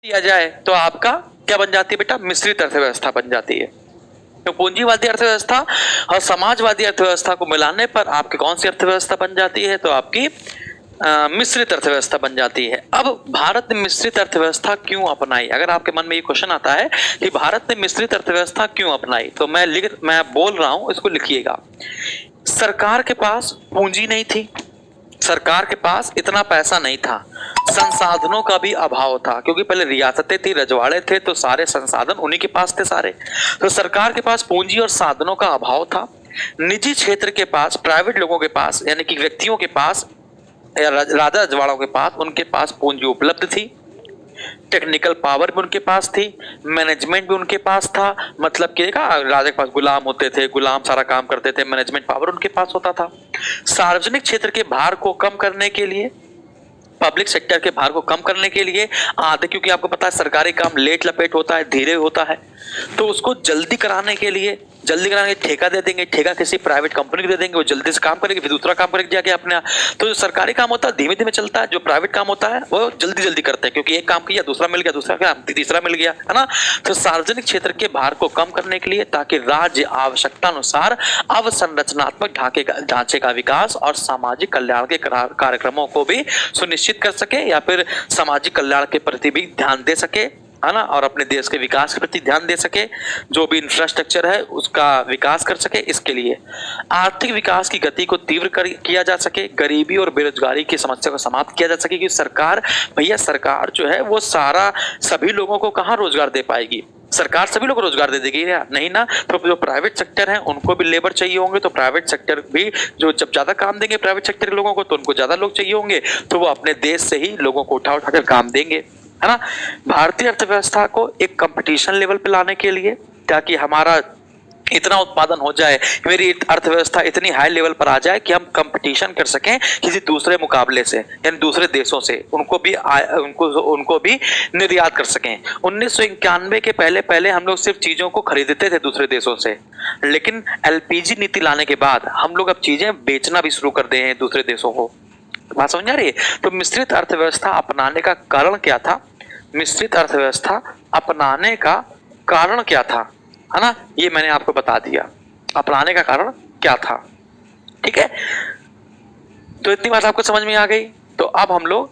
दिया जाए तो आपका क्या बन जाती है बेटा, मिश्रित अर्थव्यवस्था बन जाती है। तो पूंजीवादी अर्थव्यवस्था और समाजवादी अर्थव्यवस्था को मिलाने पर आपकी कौन सी अर्थव्यवस्था बन जाती है, तो आपकी मिश्रित अर्थव्यवस्था बन जाती है। अब भारत ने मिश्रित अर्थव्यवस्था क्यों अपनाई, अगर आपके मन में ये क्वेश्चन आता है कि भारत ने मिश्रित अर्थव्यवस्था क्यों अपनाई, तो मैं बोल रहा हूं, इसको लिखिएगा। सरकार के पास पूंजी नहीं थी, सरकार के पास इतना पैसा नहीं था, संसाधनों का भी अभाव था, क्योंकि पहले रियासतें थी, रजवाड़े थे, तो सारे संसाधन उन्हीं के पास थे सारे। तो सरकार के पास पूंजी और साधनों का अभाव था। निजी क्षेत्र के पास, प्राइवेट लोगों के पास, यानी कि व्यक्तियों के पास या राजा रजवाड़ों के पास, उनके पास पूंजी उपलब्ध थी, टेक्निकल पावर भी उनके पास थी, मैनेजमेंट भी उनके पास था। मतलब कि राजा के पास गुलाम होते थे, गुलाम सारा काम करते थे, मैनेजमेंट पावर उनके पास होता था। सार्वजनिक क्षेत्र के भार को कम करने के लिए, पब्लिक सेक्टर के भार को कम करने के लिए आधे, क्योंकि आपको पता है सरकारी काम लेट लपेट होता है, धीरे होता है, तो उसको जल्दी कराने के लिए ठेका दे देंगे, ठेका किसी प्राइवेट कंपनी को दे देंगे, वो जल्दी से काम करेगी, फिर दूसरा काम करेगी जाके अपने। तो जो सरकारी काम होता है धीमे धीमे चलता है, जो प्राइवेट काम होता है वो जल्दी जल्दी करते हैं, क्योंकि एक काम किया दूसरा मिल गया, दूसरा काम तीसरा मिल गया, है ना। तो सार्वजनिक क्षेत्र के भार को कम करने के लिए, ताकि राज्य आवश्यकता अनुसार अवसंरचनात्मक ढांचे का विकास और सामाजिक कल्याण के कार्यक्रमों को भी सुनिश्चित कर सके, या फिर सामाजिक कल्याण के प्रति भी ध्यान दे सके, है ना, और अपने देश के विकास के प्रति ध्यान दे सके, जो भी इंफ्रास्ट्रक्चर है उसका विकास कर सके। इसके लिए आर्थिक विकास की गति को तीव्र किया जा सके, गरीबी और बेरोजगारी की समस्या को समाप्त किया जा सके। कि सरकार, भैया सरकार जो है वो सारा सभी लोगों को कहाँ रोजगार दे पाएगी, सरकार सभी लोगों को रोजगार दे देगी या नहीं ना। तो जो प्राइवेट सेक्टर है उनको भी लेबर चाहिए होंगे, तो प्राइवेट सेक्टर भी जो जब ज्यादा काम देंगे प्राइवेट सेक्टर के लोगों को, तो उनको ज्यादा लोग चाहिए होंगे, तो वो अपने देश से ही लोगों को उठा उठा कर काम देंगे, है ना। भारतीय अर्थव्यवस्था को एक कंपटीशन लेवल पे लाने के लिए, ताकि हमारा इतना उत्पादन हो जाए, मेरी अर्थव्यवस्था इतनी हाई लेवल पर आ जाए कि हम कंपटीशन कर सकें किसी दूसरे मुकाबले से, यानी दूसरे देशों से, उनको भी निर्यात कर सकें। 1991 के पहले पहले हम लोग सिर्फ चीजों को खरीदते थे दूसरे देशों से, लेकिन एलपीजी नीति लाने के बाद हम लोग अब चीजें बेचना भी शुरू कर दिए हैं दूसरे देशों को। बात समझ आ रही है। तो मिश्रित अर्थव्यवस्था अपनाने का कारण क्या था, मिश्रित अर्थव्यवस्था अपनाने का कारण क्या था, है ना, ये मैंने आपको बता दिया, अपनाने का कारण क्या था। ठीक है, तो इतनी बात आपको समझ में आ गई। तो अब हम लोग